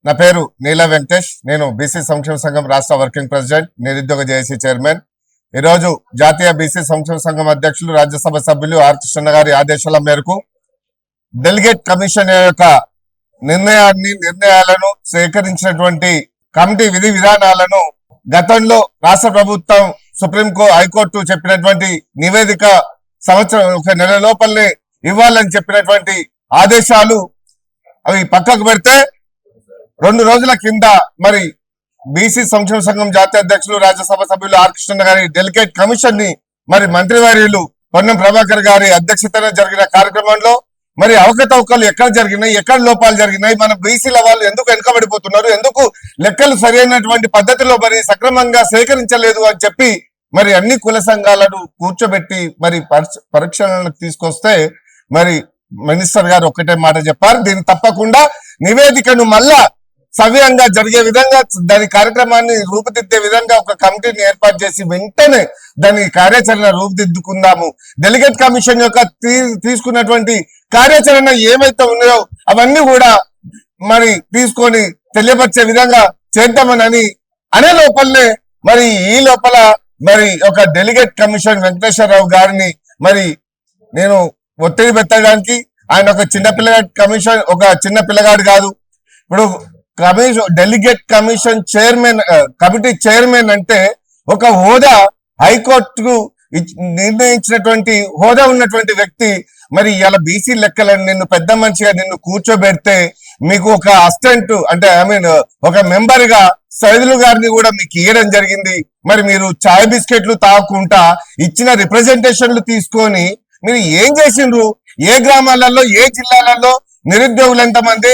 నా పేరు నీల వెంకటేష్. నేను బీసీ సంక్షేమ సంఘం రాష్ట్ర వర్కింగ్ ప్రెసిడెంట్, నిరుద్యోగ జేఏసీ చైర్మన్. ఈరోజు జాతీయ బీసీ సంక్షేమ సంఘం అధ్యక్షులు, రాజ్యసభ సభ్యులు ఆర్ కృష్ణ గారి ఆదేశాల మేరకు డెలిగేట్ కమిషన్ యొక్క నిర్ణయాలను సేకరించినటువంటి కమిటీ విధి విధానాలను గతంలో రాష్ట్ర ప్రభుత్వం హైకోర్టు చెప్పినటువంటి నివేదిక సంవత్సరం ఒక నెల లోపలనే ఇవ్వాలని చెప్పినటువంటి ఆదేశాలు అవి పక్కకు పెడితే 2 రోజుల కింద మరి బీసీ సంక్షేమ సంఘం జాతీయ అధ్యక్షులు, రాజ్యసభ సభ్యులు ఆర్ కృష్ణ గారి డెలిగేట్ కమిషన్ ని మరి మంత్రివర్యులు పొన్నం ప్రభాకర్ గారి అధ్యక్షతన జరిగిన కార్యక్రమంలో మరి అవకతవకలు ఎక్కడ జరిగినాయి, ఎక్కడ లోపాలు జరిగినాయి, మన బీసీల వాళ్ళు ఎందుకు వెనుకబడిపోతున్నారు, ఎందుకు లెక్కలు సరైనటువంటి పద్ధతిలో మరి సక్రమంగా సేకరించలేదు అని చెప్పి మరి అన్ని కుల సంఘాలను కూర్చోబెట్టి మరి పరీక్షలకు తీసుకొస్తే మరి మినిస్టర్ గారు ఒక్కటే మాట చెప్పారు, దీన్ని తప్పకుండా నివేదికను మళ్ళా సవ్యంగా జరిగే విధంగా దాని కార్యక్రమాన్ని రూపుదిద్దే విధంగా ఒక కమిటీని ఏర్పాటు చేసి వెంటనే దాని కార్యాచరణ రూపుదిద్దుకుందాము. డెలిగేట్ కమిషన్ యొక్క తీసుకున్నటువంటి కార్యాచరణ ఏమైతే ఉన్నాయో అవన్నీ కూడా మరి తీసుకొని తెలియపరిచే విధంగా చేద్దామని అనే లోపలనే మరి ఈ లోపల మరి ఒక డెలిగేట్ కమిషన్ వెంకటేశ్వరరావు గారిని మరి నేను ఒత్తిడి పెట్టడానికి, ఆయన ఒక చిన్న పిల్లగాడు కాదు. ఇప్పుడు delegate commission chairman, committee chairman అంటే ఒక హోదా, హైకోర్టుకు నిర్ణయించినటువంటి హోదా ఉన్నటువంటి వ్యక్తి. మరి ఇలా బీసీ లెక్కలను నిన్ను పెద్ద మనిషిగా నిన్ను కూర్చోబెడితే మీకు ఒక అసిస్టెంట్ అంటే ఒక మెంబర్ గా సైదులు గారిని కూడా మీకు ఇవ్వడం జరిగింది. మరి మీరు చాయ్ బిస్కెట్లు తాగుకుంటా ఇచ్చిన రిప్రజెంటేషన్లు తీసుకొని మీరు ఏం చేసిండ్రు? ఏ గ్రామాలలో, ఏ జిల్లాలలో నిరుద్యోగులు ఎంతమంది,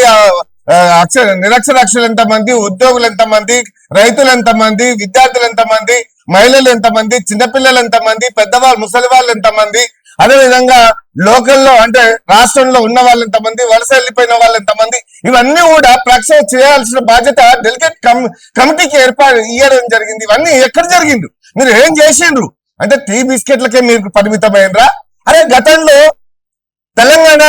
నిరక్షరాస్యులు ఎంతమంది, ఉద్యోగులు ఎంతమంది, రైతులు ఎంతమంది, విద్యార్థులు ఎంతమంది, మహిళలు ఎంతమంది, చిన్నపిల్లలు ఎంతమంది, పెద్దవాళ్ళు, ముసలి వాళ్ళు ఎంతమంది, అదేవిధంగా లోకల్లో అంటే రాష్ట్రంలో ఉన్న వాళ్ళు ఎంతమంది, వలస వెళ్ళిపోయిన వాళ్ళు ఎంతమంది, ఇవన్నీ కూడా ప్రక్షాళన చేయాల్సిన బాధ్యత డెలిగేట్ కమిటీకి ఇవ్వడం జరిగింది. ఇవన్నీ ఎక్కడ జరిగిండ్రు? మీరు ఏం చేసిండ్రు? అంటే టీ బిస్కెట్లకే మీరు పరిమితమైనరా? అరే గతంలో తెలంగాణ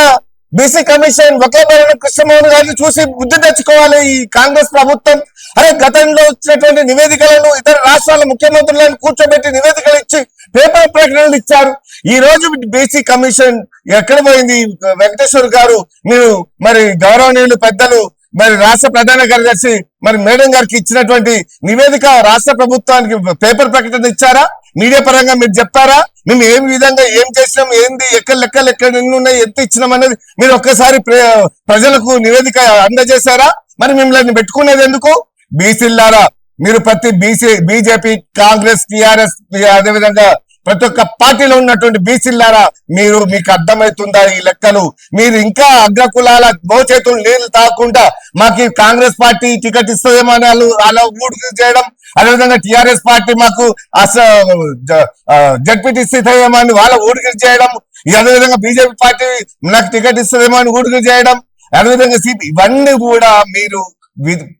బీసీ కమిషన్ వకేబరణ కృష్ణమోహన్ గారిని చూసి బుద్ధి తెచ్చుకోవాలి ఈ కాంగ్రెస్ ప్రభుత్వం. అరే గతంలో వచ్చినటువంటి నివేదికలను ఇతర రాష్ట్రాల ముఖ్యమంత్రులను కూర్చోబెట్టి నివేదికలు ఇచ్చి పేపర్ ప్రకటనలు ఇచ్చారు. ఈ రోజు బీసీ కమిషన్ ఎక్కడ పోయింది? వెంకటేశ్వర్ గారు, మీరు మరి గౌరవనీయులు పెద్దలు మరి రాష్ట్ర ప్రధాన కార్యదర్శి మరి మేడం గారికి ఇచ్చినటువంటి నివేదిక రాష్ట్ర ప్రభుత్వానికి పేపర్ ప్రకటన ఇచ్చారా? మీడియా పరంగా మీరు చెప్పారా? మేము ఏ విధంగా ఏం చేసినాం, ఏంది, లెక్కలు ఎక్కడ ఎన్ని ఉన్నాయి, ఎంత ఇచ్చినాం అనేది మీరు ఒక్కసారి ప్రజలకు నివేదిక అందజేశారా? మరి మిమ్మల్ని పెట్టుకునేది ఎందుకు? బీసీలారా, మీరు ప్రతి బీజేపీ, కాంగ్రెస్, టిఆర్ఎస్, అదేవిధంగా ప్రతి ఒక్క పార్టీలో ఉన్నటువంటి బీసీలారా, మీకు అర్థమవుతుందా ఈ లెక్కలు? మీరు ఇంకా అగ్రకులాల మోచేతులు నీళ్లు తాగకుండా మాకు కాంగ్రెస్ పార్టీ టికెట్ ఇస్తుందేమో అలా ఊడుకు చేయడం, అదేవిధంగా టిఆర్ఎస్ పార్టీ మాకు జడ్పీటీసీ ఇస్తుందేమో అని వాళ్ళ ఊడికి చేయడం, అదేవిధంగా బీజేపీ పార్టీ నాకు టికెట్ ఇస్తుందేమో అని ఊడికి చేయడం, అదేవిధంగా ఇవన్నీ కూడా మీరు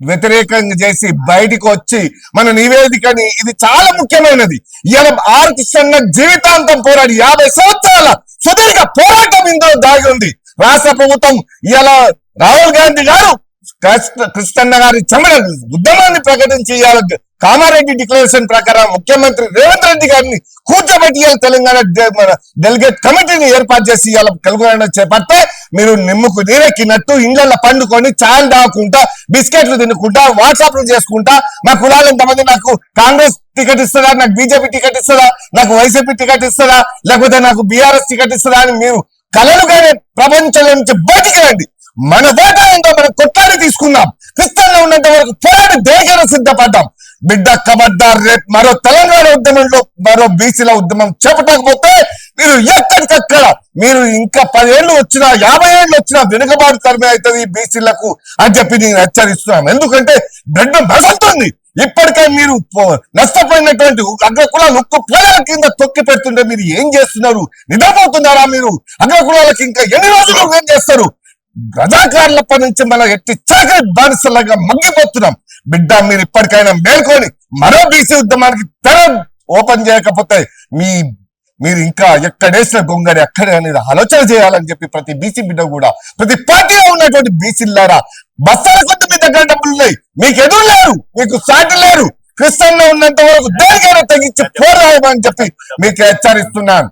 వ్యతిరేకంగా చేసి బయటికి వచ్చి మన నివేదికని, ఇది చాలా ముఖ్యమైనది. ఇలా ఆర్ కృష్ణ జీవితాంతం పోరాడి 50 సంవత్సరాల సుదీర్ఘ పోరాటం ఇందులో దాగి ఉంది. రాష్ట్ర ప్రభుత్వం ఇలా రాహుల్ గాంధీ గారు కృష్ణన్న గారి చెమట ఉద్యమాన్ని ప్రకటించి కామారెడ్డి డిక్లరేషన్ ప్రకారం ముఖ్యమంత్రి రేవంత్ రెడ్డి గారిని కూర్చోబెట్టి తెలంగాణ డెలిగేట్ కమిటీని ఏర్పాటు చేసి తెలంగాణ చేపడితే మీరు నిమ్మకు నీరెక్కినట్టు ఇండ్ల పండుకొని ఛాయలు తాగుకుంటా, బిస్కెట్లు తినుకుంటా, వాట్సాప్లు చేసుకుంటా, మా కులాలు ఎంతమంది, నాకు కాంగ్రెస్ టికెట్ ఇస్తుందా, నాకు బీజేపీ టికెట్ ఇస్తుందా, నాకు వైసీపీ టికెట్ ఇస్తుందా, లేకపోతే నాకు బీఆర్ఎస్ టికెట్ ఇస్తుందా అని మీరు కలలుగానే ప్రపంచంలో నుంచి బయటికి రండి. మన ఓటా ఏంటో మనం కొట్టాన్ని తీసుకుందాం. క్రిస్టియన్లో ఉన్నంత వరకు పోరాడి దేనికైనా సిద్ధపడ్డాం. బిడ్డ ఖబర్దార్, రేపు మరో తెలంగాణ ఉద్యమంలో మరో బీసీల ఉద్యమం చేపట్టకపోతే మీరు ఎక్కడికక్కడ మీరు ఇంకా 10 ఏళ్ళు వచ్చినా 50 ఏళ్ళు వచ్చినా వెనుకబాటు తరమే అవుతుంది బీసీలకు అని చెప్పి నేను హెచ్చరిస్తున్నాను. ఎందుకంటే బ్లడ్ మసలుతుంది. ఇప్పటికే మీరు నష్టపోయినటువంటి అగ్రకులాలు ఉక్కు పిల్లల కింద తొక్కి పెడుతుంటే మీరు ఏం చేస్తున్నారు? నిద్రపోతున్నారా మీరు? అగ్రకులాలకి ఇంకా ఎన్ని రోజులు ఏం చేస్తారు? రజాకారులప్పటి నుంచి మనం ఎట్టి చాకరి బానిసలాగా మగ్గిపోతున్నాం. బిడ్డ, మీరు ఇప్పటికైనా మేల్కొని మరో బీసీ ఉద్యమానికి తెర ఓపెన్ చేయకపోతే మీ మీరు ఇంకా ఎక్కడేసిన గొంగడి అక్కడే అనేది ఆలోచన చేయాలని చెప్పి ప్రతి బీసీ బిడ్డ కూడా, ప్రతి పార్టీలో ఉన్నటువంటి బీసీలారా, బస్తాల కొద్ది మీ దగ్గర డబ్బులు ఉన్నాయి, మీకు ఎదురు లేరు, మీకు సాటి లేరు, క్రిస్టియన్లో ఉన్నంత వరకు దేనికైనా తగ్గించి పోరాడమని చెప్పి మీకు హెచ్చరిస్తున్నాను.